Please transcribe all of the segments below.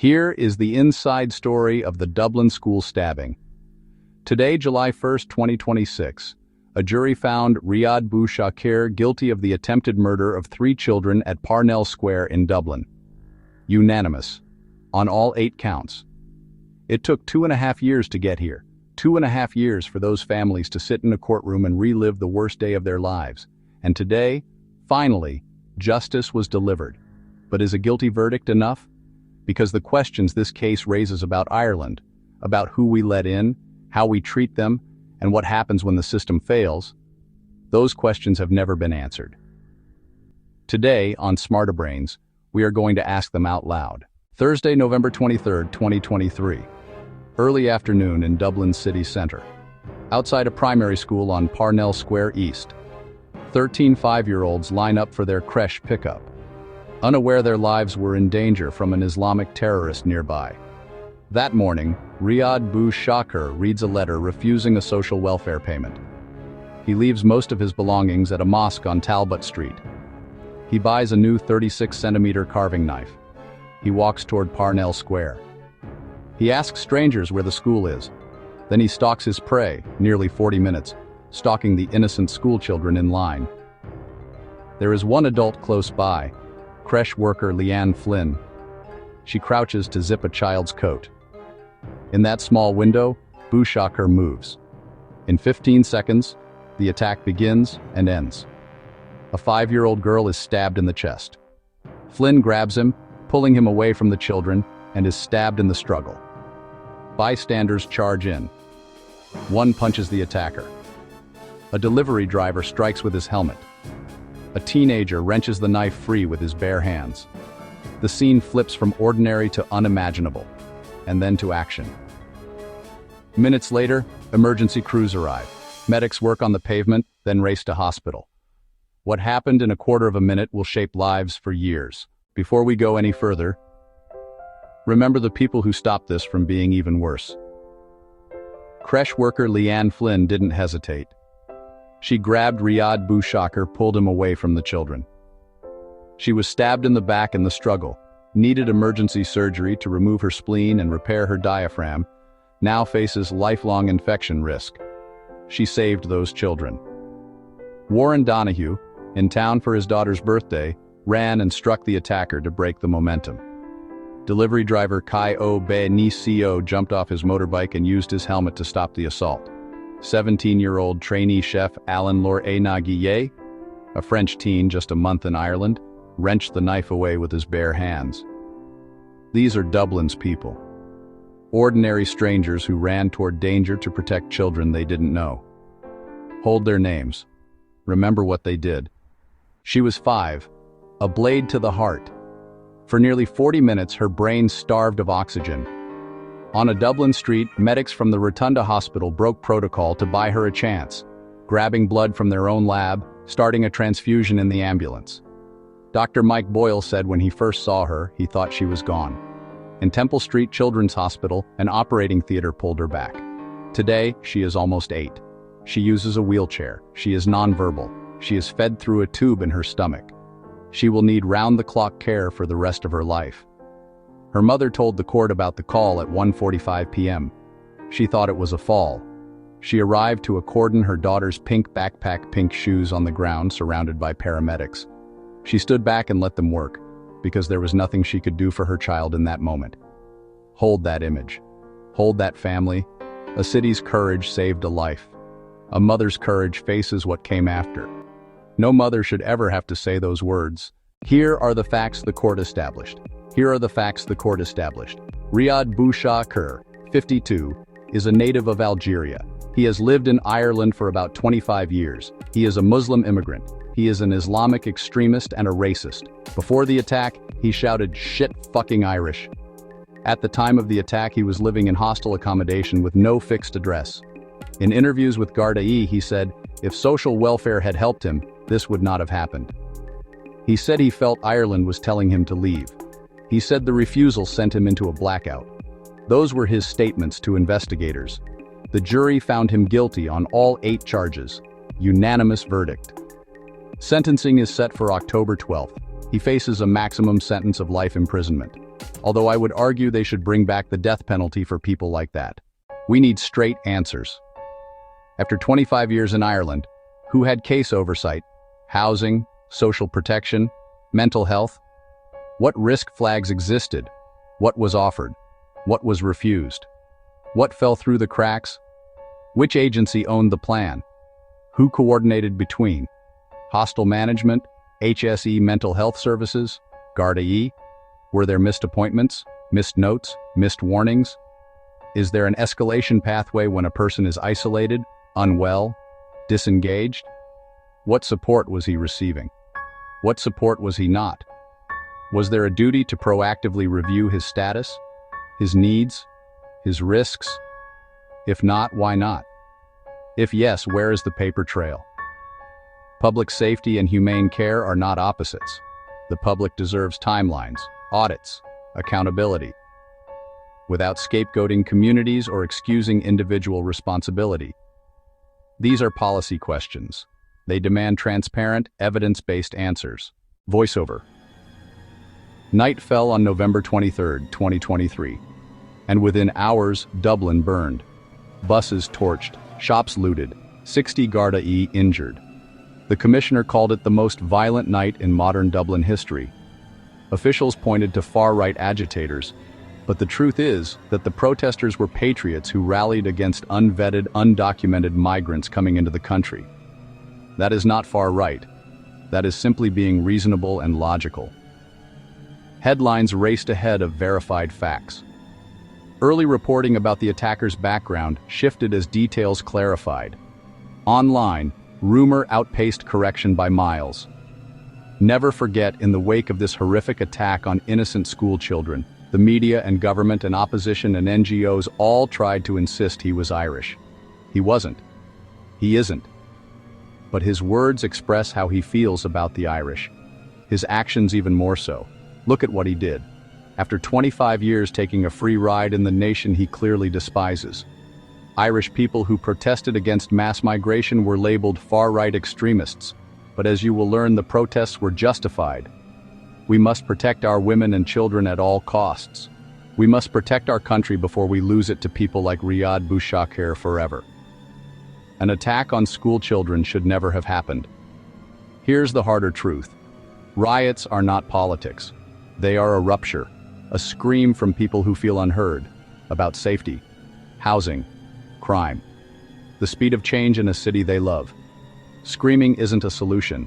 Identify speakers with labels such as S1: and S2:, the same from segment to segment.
S1: Here is the inside story of the Dublin school stabbing. Today, July 1st, 2026, a jury found Riad Bouchaker guilty of the attempted murder of 3 children at Parnell Square in Dublin. Unanimous. On all 8 counts. It took 2.5 years to get here. 2.5 years for those families to sit in a courtroom and relive the worst day of their lives. And today, finally, justice was delivered. But is a guilty verdict enough? Because the questions this case raises about Ireland, about who we let in, how we treat them, and what happens when the system fails, those questions have never been answered. Today, on Smartobrains, we are going to ask them out loud. Thursday, November 23, 2023. Early afternoon in Dublin city centre. Outside a primary school on Parnell Square East. 13 5-year-olds line up for their creche pickup, unaware their lives were in danger from an Islamic terrorist nearby. That morning, Riad Bouchaker reads a letter refusing a social welfare payment. He leaves most of his belongings at a mosque on Talbot Street. He buys a new 36-centimeter carving knife. He walks toward Parnell Square. He asks strangers where the school is. Then he stalks his prey, nearly 40 minutes, stalking the innocent schoolchildren in line. There is one adult close by, creche worker Leanne Flynn. She crouches to zip a child's coat. In that small window, Bouchaker moves. In 15 seconds, the attack begins and ends. A 5-year-old girl is stabbed in the chest. Flynn grabs him, pulling him away from the children, and is stabbed in the struggle. Bystanders charge in. One punches the attacker. A delivery driver strikes with his helmet. A teenager wrenches the knife free with his bare hands. The scene flips from ordinary to unimaginable, and then to action. Minutes later, emergency crews arrive. Medics work on the pavement, then race to hospital. What happened in a quarter of a minute will shape lives for years. Before we go any further, remember the people who stopped this from being even worse. Creche worker Leanne Flynn didn't hesitate. She grabbed Riad Bouchaker, pulled him away from the children. She was stabbed in the back in the struggle, needed emergency surgery to remove her spleen and repair her diaphragm, now faces lifelong infection risk. She saved those children. Warren Donahue, in town for his daughter's birthday, ran and struck the attacker to break the momentum. Delivery driver Kai Obe-Nisio jumped off his motorbike and used his helmet to stop the assault. 17-year-old trainee chef Alain Laure-Naguillet, a French teen just a month in Ireland, wrenched the knife away with his bare hands. These are Dublin's people. Ordinary strangers who ran toward danger to protect children they didn't know. Hold their names. Remember what they did. She was 5, a blade to the heart. For nearly 40 minutes, her brain starved of oxygen. On a Dublin street, medics from the Rotunda Hospital broke protocol to buy her a chance, grabbing blood from their own lab, starting a transfusion in the ambulance. Dr. Mike Boyle said when he first saw her, he thought she was gone. In Temple Street Children's Hospital, an operating theater pulled her back. Today, she is almost 8. She uses a wheelchair. She is nonverbal. She is fed through a tube in her stomach. She will need round-the-clock care for the rest of her life. Her mother told the court about the call at 1:45 p.m. She thought it was a fall. She arrived to cordon her daughter's pink backpack, pink shoes on the ground, surrounded by paramedics. She stood back and let them work, because there was nothing she could do for her child in that moment. Hold that image. Hold that family. A city's courage saved a life. A mother's courage faces what came after. No mother should ever have to say those words. Here are the facts the court established. Here are the facts the court established. Riad Bouchaker, 52, is a native of Algeria. He has lived in Ireland for about 25 years. He is a Muslim immigrant. He is an Islamic extremist and a racist. Before the attack, he shouted, "Shit fucking Irish." At the time of the attack, he was living in hostel accommodation with no fixed address. In interviews with Gardaí, he said, if social welfare had helped him, this would not have happened. He said he felt Ireland was telling him to leave. He said the refusal sent him into a blackout. Those were his statements to investigators. The jury found him guilty on all 8 charges. Unanimous verdict. Sentencing is set for October 12th. He faces a maximum sentence of life imprisonment. Although I would argue they should bring back the death penalty for people like that. We need straight answers. After 25 years in Ireland, who had case oversight? Housing, social protection, mental health? What risk flags existed? What was offered? What was refused? What fell through the cracks? Which agency owned the plan? Who coordinated between? Hostel management, HSE mental health services, Garda E? Were there missed appointments, missed notes, missed warnings? Is there an escalation pathway when a person is isolated, unwell, disengaged? What support was he receiving? What support was he not? Was there a duty to proactively review his status, his needs, his risks? If not, why not? If yes, where is the paper trail? Public safety and humane care are not opposites. The public deserves timelines, audits, accountability, without scapegoating communities or excusing individual responsibility. These are policy questions. They demand transparent, evidence-based answers. Voiceover. Night fell on November 23, 2023, and within hours, Dublin burned. Buses torched, shops looted, 60 Garda E injured. The commissioner called it the most violent night in modern Dublin history. Officials pointed to far-right agitators, but the truth is that the protesters were patriots who rallied against unvetted, undocumented migrants coming into the country. That is not far-right. That is simply being reasonable and logical. Headlines raced ahead of verified facts. Early reporting about the attacker's background shifted as details clarified. Online, rumor outpaced correction by miles. Never forget, in the wake of this horrific attack on innocent school children, the media and government and opposition and NGOs all tried to insist he was Irish. He wasn't. He isn't. But his words express how he feels about the Irish. His actions even more so. Look at what he did. After 25 years taking a free ride in the nation he clearly despises. Irish people who protested against mass migration were labeled far-right extremists, but as you will learn, the protests were justified. We must protect our women and children at all costs. We must protect our country before we lose it to people like Riad Bouchaker forever. An attack on school children should never have happened. Here's the harder truth. Riots are not politics. They are a rupture, a scream from people who feel unheard about safety, housing, crime, the speed of change in a city they love. Screaming isn't a solution,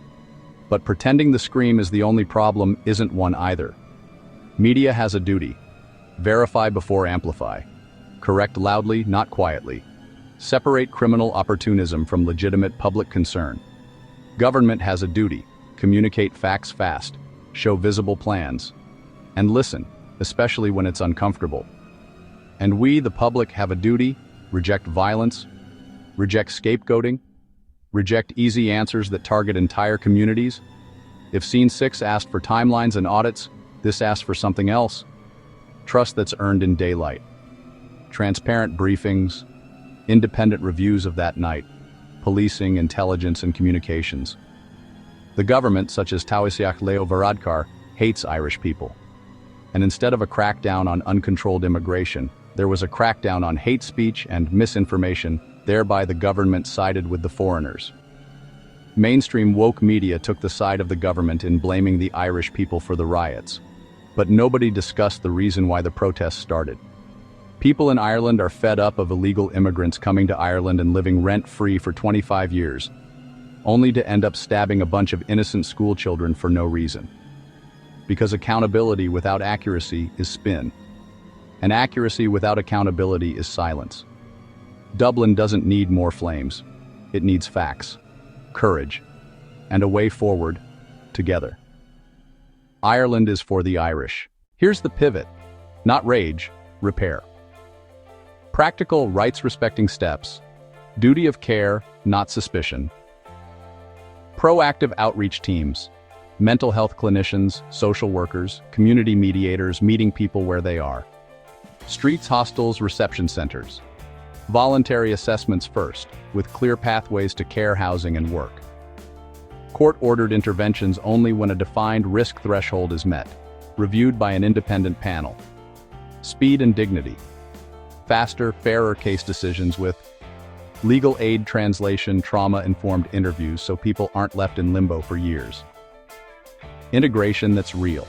S1: but pretending the scream is the only problem isn't one either. Media has a duty. Verify before amplify. Correct loudly, not quietly. Separate criminal opportunism from legitimate public concern. Government has a duty. Communicate facts fast. Show visible plans. And listen, especially when it's uncomfortable. And we, the public, have a duty. Reject violence. Reject scapegoating. Reject easy answers that target entire communities. If Scene 6 asked for timelines and audits, this asks for something else. Trust that's earned in daylight. Transparent briefings. Independent reviews of that night. Policing, intelligence, and communications. The government, such as Taoiseach Leo Varadkar, hates Irish people. And instead of a crackdown on uncontrolled immigration, there was a crackdown on hate speech and misinformation. Thereby the government sided with the foreigners. Mainstream woke media took the side of the government in blaming the Irish people for the riots. But nobody discussed the reason why the protests started. People in Ireland are fed up of illegal immigrants coming to Ireland and living rent-free for 25 years, only to end up stabbing a bunch of innocent school children for no reason. Because accountability without accuracy is spin, and accuracy without accountability is silence. Dublin doesn't need more flames. It needs facts, courage, and a way forward, together. Ireland is for the Irish. Here's the pivot. Not rage, repair. Practical, rights-respecting steps. Duty of care, not suspicion. Proactive outreach teams. Mental health clinicians, social workers, community mediators meeting people where they are. Streets, hostels, reception centers. Voluntary assessments first, with clear pathways to care, housing, and work. Court-ordered interventions only when a defined risk threshold is met. reviewed by an independent panel. Speed and dignity. Faster, fairer case decisions with legal aid translation, trauma-informed interviews so people aren't left in limbo for years. Integration that's real.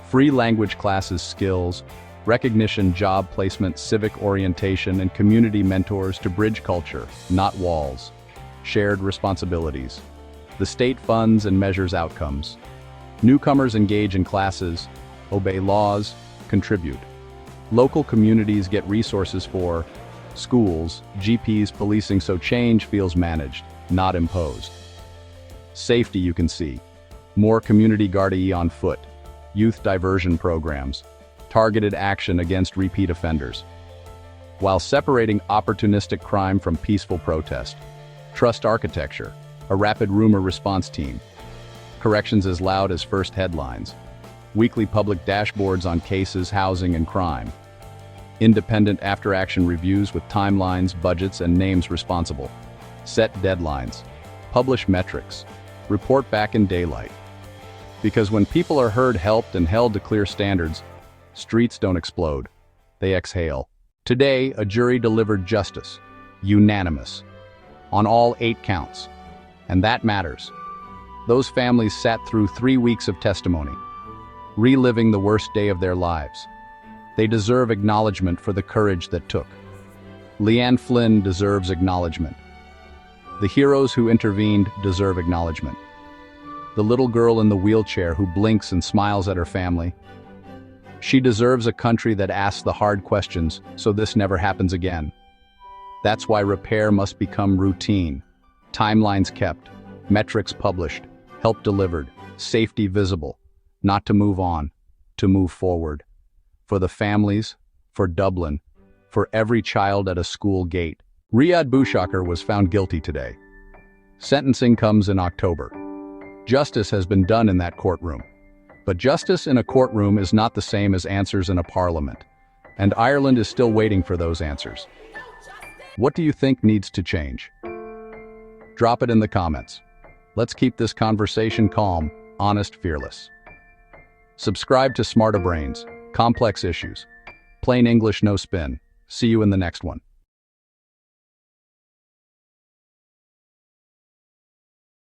S1: Free language classes, skills, recognition, job placement, civic orientation, and community mentors to bridge culture, not walls. Shared responsibilities. The state funds and measures outcomes. Newcomers engage in classes, obey laws, contribute. Local communities get resources for schools, GPs, policing, so change feels managed, not imposed. Safety, you can see. More community guardie on foot. Youth diversion programs. Targeted action against repeat offenders. While separating opportunistic crime from peaceful protest. Trust architecture. A rapid rumor response team. Corrections as loud as first headlines. Weekly public dashboards on cases, housing, and crime. Independent after-action reviews with timelines, budgets, and names responsible. Set deadlines. Publish metrics. Report back in daylight. Because when people are heard, helped, and held to clear standards, streets don't explode. They exhale. Today, a jury delivered justice. Unanimous. On all 8 counts. And that matters. Those families sat through 3 weeks of testimony, reliving the worst day of their lives. They deserve acknowledgement for the courage that took. Leanne Flynn deserves acknowledgement. The heroes who intervened deserve acknowledgement. The little girl in the wheelchair who blinks and smiles at her family. She deserves a country that asks the hard questions so this never happens again. That's why repair must become routine. Timelines kept, metrics published, help delivered, safety visible. Not to move on, to move forward. For the families, for Dublin, for every child at a school gate. Riad Bouchaker was found guilty today. Sentencing comes in October. Justice has been done in that courtroom. But justice in a courtroom is not the same as answers in a parliament. And Ireland is still waiting for those answers. What do you think needs to change? Drop it in the comments. Let's keep this conversation calm, honest, fearless. Subscribe to Smartobrains, complex issues. Plain English, no spin. See you in the next one.